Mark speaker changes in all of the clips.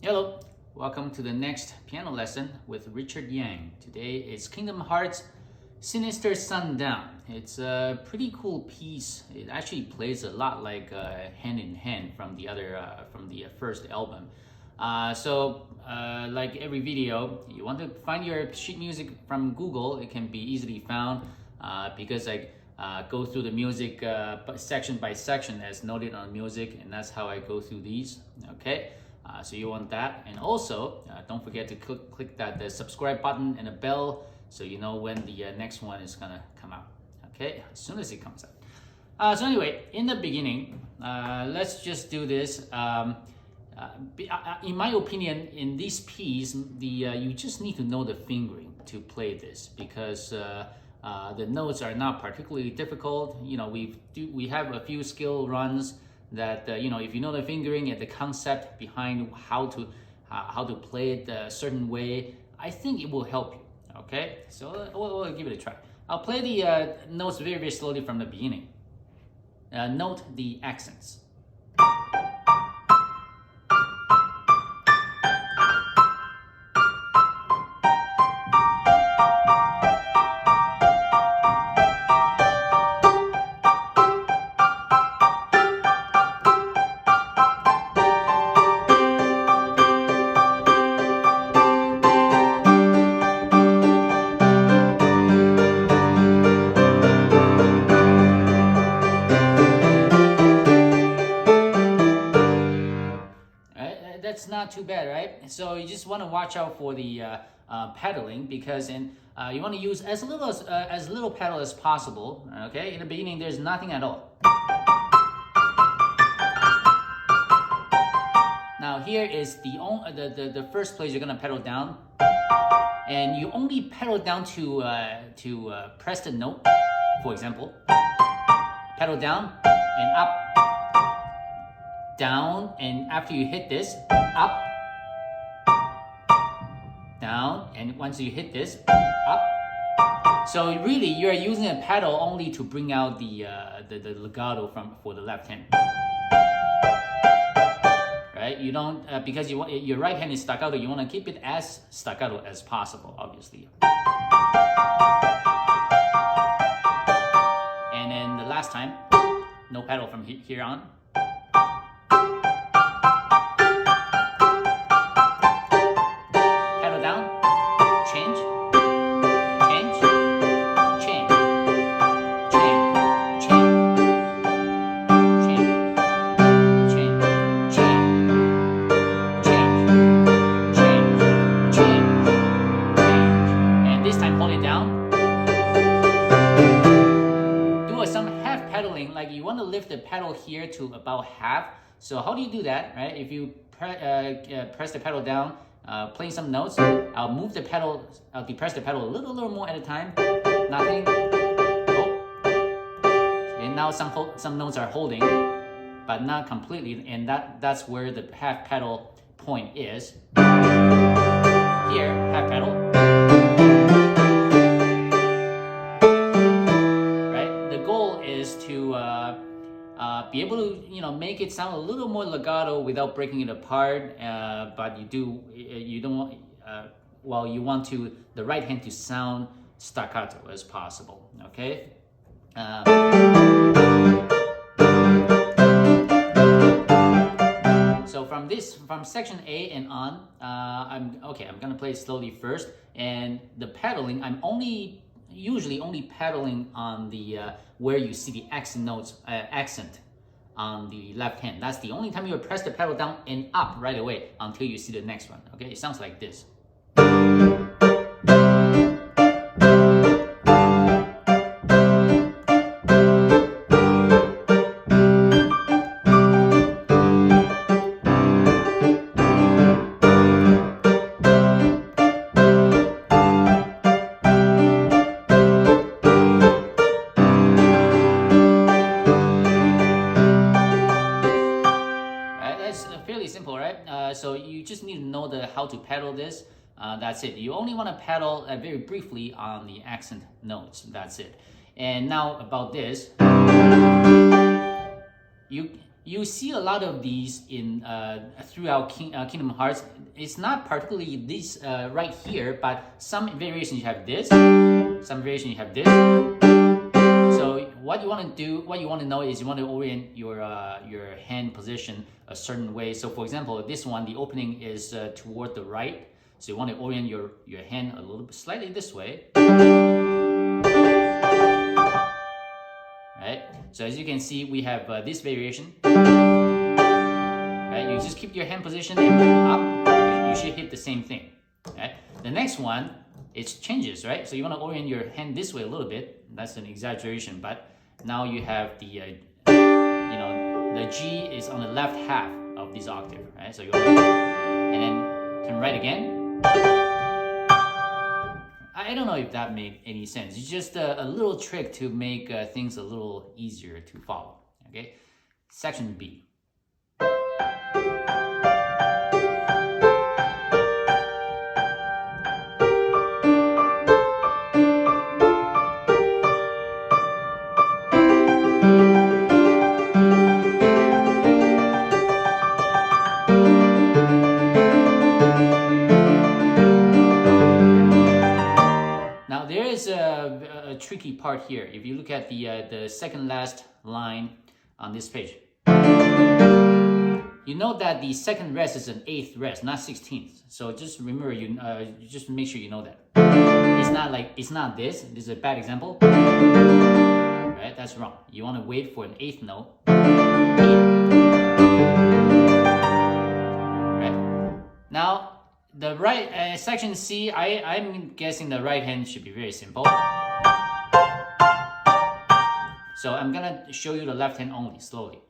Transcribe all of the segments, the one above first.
Speaker 1: Hello, welcome to the next piano lesson with Richard Yang. Today is Kingdom Hearts Sinister Sundown. It's a pretty cool piece. It actually plays a lot like Hand in Hand from the first album. Like every video, you want to find your sheet music from Google. It can be easily found because I go through the music section by section as noted on music, and that's how I go through these. Okay. So you want that, and also don't forget to click the subscribe button and the bell so you know when the next one is gonna come out. Okay, as soon as it comes out. So anyway, in the beginning, let's just do this. In my opinion, in this piece, you just need to know the fingering to play this because the notes are not particularly difficult. You know, we have a few skill runs that if you know the fingering and the concept behind how to play it a certain way, I think it will help you. Okay, so we'll give it a try. I'll play the notes very, very slowly from the beginning. Note the accents. That's not too bad, right? So you just want to watch out for the pedaling because you want to use as little pedal as possible. Okay, in the beginning there's nothing at all. Now here is the first place you're gonna pedal down, and you only pedal down to press the note. For example, pedal down and up. Down, and after you hit this, up, down, and once you hit this, up. So really, you're using a pedal only to bring out the legato for the left hand. Right? You don't because your right hand is staccato. You want to keep it as staccato as possible, obviously. And then the last time, no pedal from here on. Like you want to lift the pedal here to about half. So how do you do that, right? If you press the pedal down, playing some notes, I'll move the pedal, I'll depress the pedal a little more at a time. Nothing. Oh. And now some notes are holding, but not completely. And that's where the half pedal point is. Here, half pedal. To be able to make it sound a little more legato without breaking it apart, but you want the right hand to sound staccato as possible. Okay. So from section A and on, I'm gonna play it slowly first, and the pedaling I'm usually only pedaling on the where you see the accent on the left hand. That's the only time you press the pedal down and up right away until you see the next one. Okay, it sounds like this. Fairly simple, right? So you just need to know how to pedal this. That's it. You only want to pedal very briefly on the accent notes. That's it. And now about this, you see a lot of these in throughout Kingdom Hearts. It's not particularly this right here, but some variations you have this, some variation you have this. So what you want to do, what you want to know is you want to orient your hand position a certain way. So for example, this one, the opening is toward the right. So you want to orient your hand a little bit slightly this way. Right? So as you can see, we have this variation. Right? You just keep your hand position and move up. Right? You should hit the same thing. Right? The next one, it changes, right? So you want to orient your hand this way a little bit. That's an exaggeration, but now you have the, the G is on the left half of this octave, right? So you want to, and then turn right again. I don't know if that made any sense. It's just a little trick to make things a little easier to follow, okay? Section B. A tricky part here. If you look at the second last line on this page, you know that the second rest is an 8th rest, not 16th. So just remember, you just make sure you know that. It's not this. This is a bad example. Right? That's wrong. You want to wait for an 8th note. Right? Now the right section C, I'm guessing the right hand should be very simple. So I'm gonna show you the left hand only, slowly.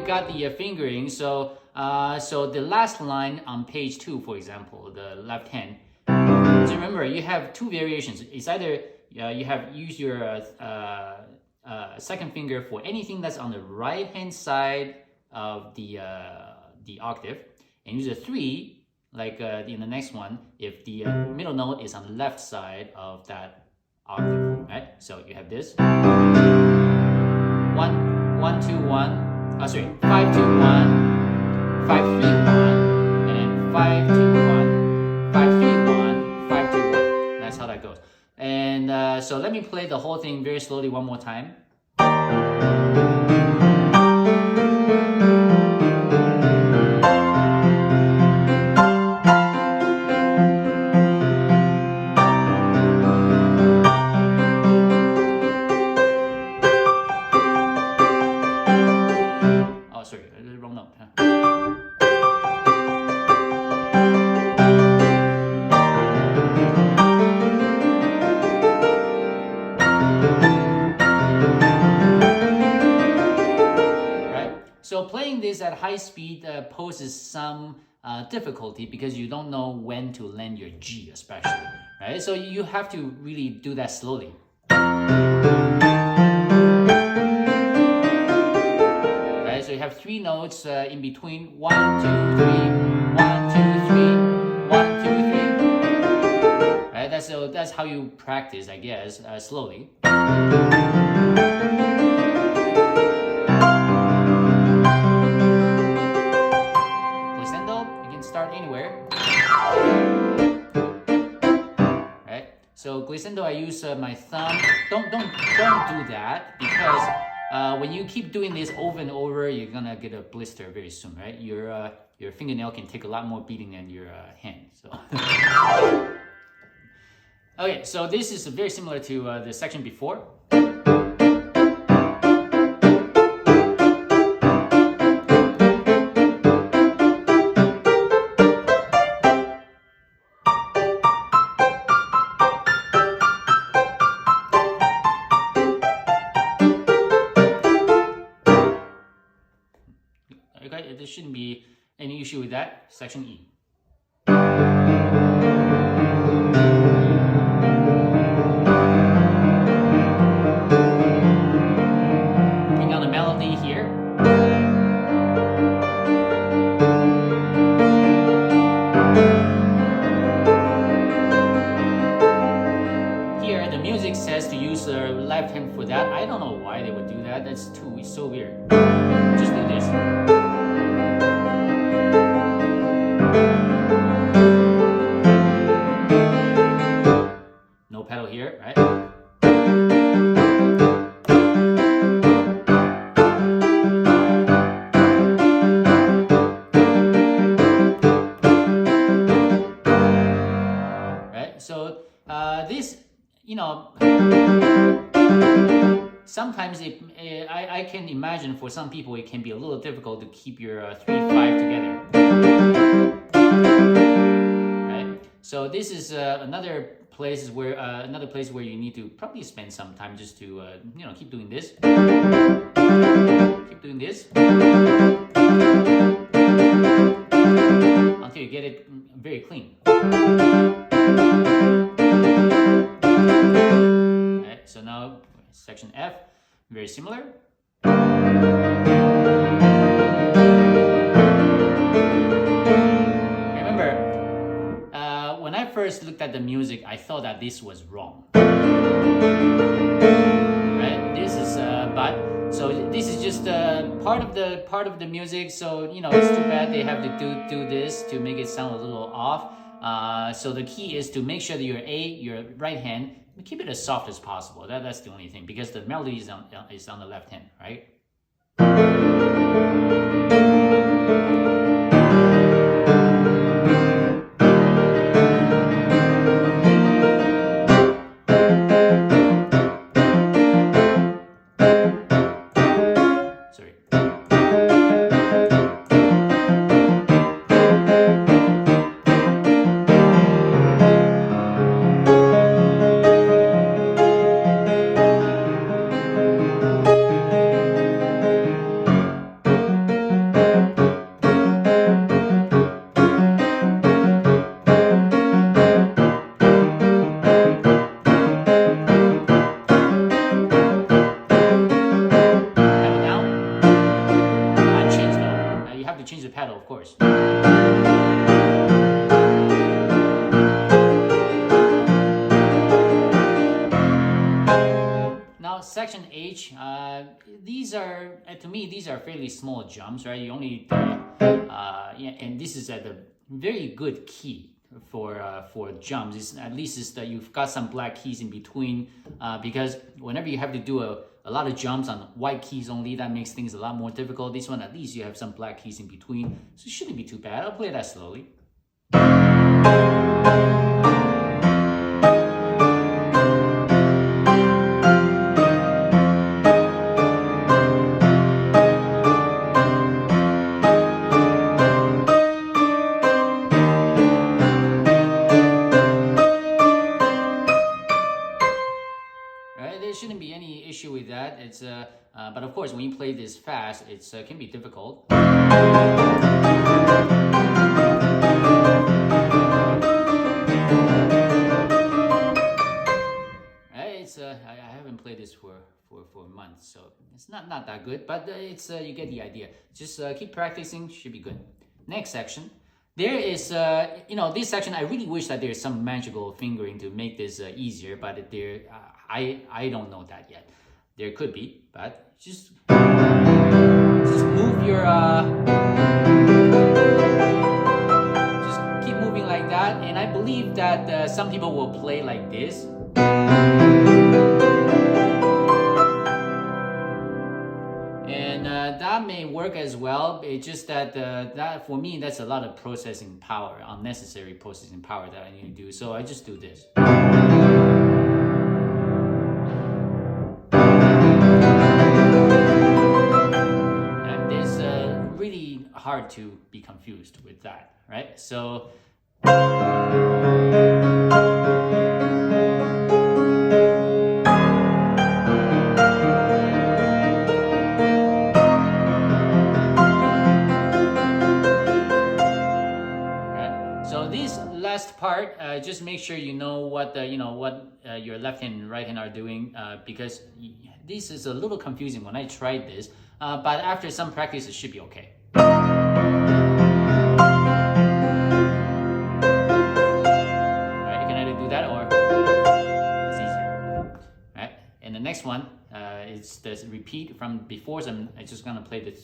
Speaker 1: Got the fingering. So so the last line on page 2, for example, the left hand. So remember, you have two variations. It's either use your second finger for anything that's on the right hand side of the octave, and use a 3 like in the next one if the middle note is on the left side of that octave. Right? So you have this 1 1 2 1. 5 2 1, 5 3 1, and then 5 2 1, 5 3 1, 5 2 1. That's how that goes. And so let me play the whole thing very slowly one more time. So playing this at high speed poses some difficulty because you don't know when to land your G, especially, right? So you have to really do that slowly. Right? So you have 3 notes in between 1 2 3, 1 2 3, 1 2 3. Right? That's how you practice, I guess, slowly. So glissando, I use my thumb. Don't do that because when you keep doing this over and over, you're gonna get a blister very soon, right? Your fingernail can take a lot more beating than your hand. So okay, so this is very similar to the section before. Right? 1 2 1 2 1 2 3 1 2 3. Right? So that's how you practice, I guess, slowly. Okay, so playing this at high speed poses some difficulty because you don't know when to land your G, especially, right? So you have to really do that slowly. issue with that? Section E. Bring down the melody here. Here, the music says to use the left hand for that. I don't know why they would do that. That's it's so weird. Just do this. No pedal here, right? Right? So this, sometimes I can imagine for some people it can be a little difficult to keep your 3/5 together. Right? So this is another place where you need to probably spend some time just to keep doing this. Keep doing this until you get it very clean. Right, so now section F, very similar. Remember, when I first looked at the music, I thought that this was wrong. Right? This is so this is just part of the music. So it's too bad they have to do this to make it sound a little off. So the key is to make sure that your right hand, keep it as soft as possible. That's the only thing, because the melody is on the left hand, right? Change the pedal, of course. Now, section H. These are, to me, these are fairly small jumps, right? You only, and this is at a very good key for jumps. At least it's that you've got some black keys in between, because whenever you have to do a lot of jumps on white keys only, that makes things a lot more difficult. This one, at least you have some black keys in between, so it shouldn't be too bad. I'll play that slowly. There shouldn't be any issue with that. It's but of course, when you play this fast, it can be difficult. It's I haven't played this for months, so it's not that good. But it's you get the idea. Just keep practicing, should be good. Next section. There is, this section, I really wish that there's some magical fingering to make this easier, but I don't know that yet. There could be, but just move your, just keep moving like that, and I believe that some people will play like this. That may work as well. It's just that that for me, that's a lot of processing power, unnecessary processing power that I need to do. So I just do this. And it's really hard to be confused with that, right? So. So this last part, just make sure you know what your left hand and right hand are doing, because this is a little confusing when I tried this, but after some practice, it should be okay. Alright, you can either do that or it's easier. Alright, and the next one is the repeat from before, so I'm just gonna play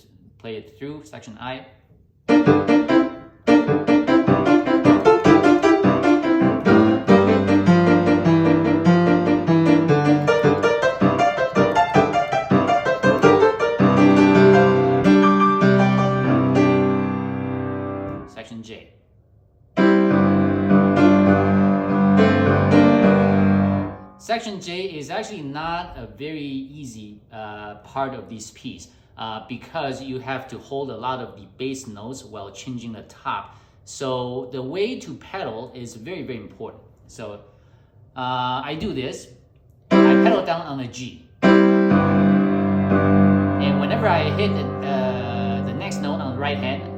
Speaker 1: it through section I. Section J. Section J is actually not a very easy part of this piece because you have to hold a lot of the bass notes while changing the top. So the way to pedal is very, very important. So I do this. I pedal down on a G. And whenever I hit the next note on the right hand,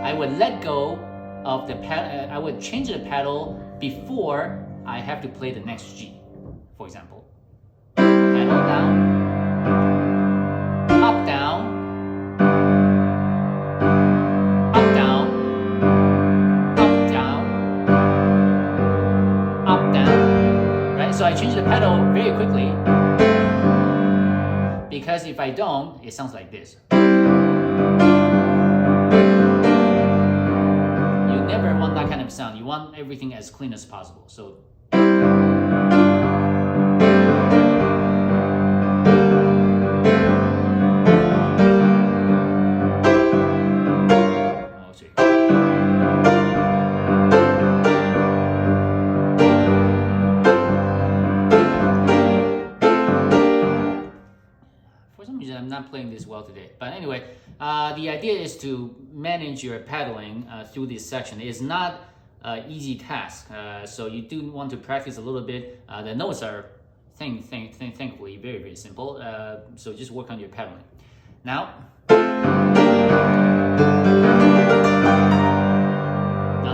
Speaker 1: I would let go of the pedal. I would change the pedal before I have to play the next G. For example, pedal down, up down, up down, up down, up down. Right? So I change the pedal very quickly because if I don't, it sounds like this. Never want that kind of sound. You want everything as clean as possible. So for some reason I'm not playing this well today. But anyway, the idea is to manage your pedaling through this section. It's not an easy task, so you do want to practice a little bit. The notes are, thankfully, very, very simple. So just work on your pedaling. Now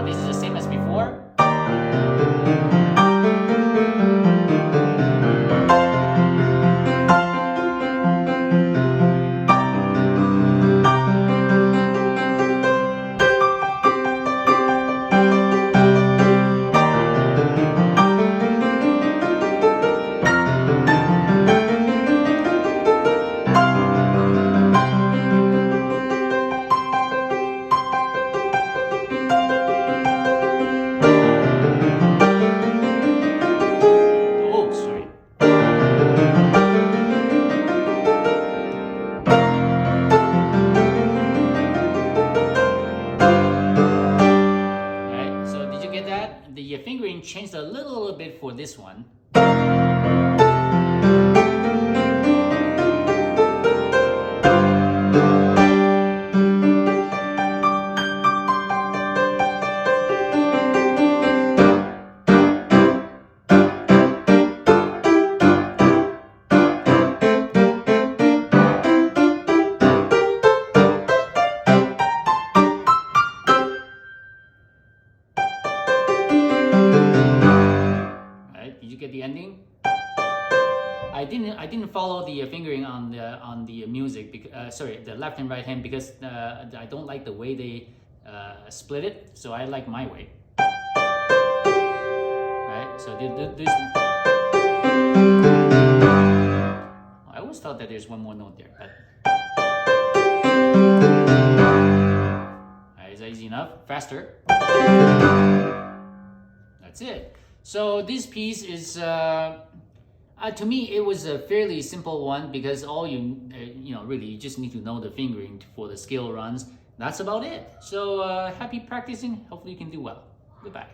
Speaker 1: this is the same as before. The fingering changed a little bit for this one. Get the ending. I didn't follow the fingering on the music because the left and right hand because I don't like the way they split it, so I like my way. Right? So this. I always thought that there's one more note there, but is that easy enough? Faster. That's it. So this piece is, to me, it was a fairly simple one because all really, you just need to know the fingering for the scale runs. That's about it. So happy practicing. Hopefully you can do well. Goodbye.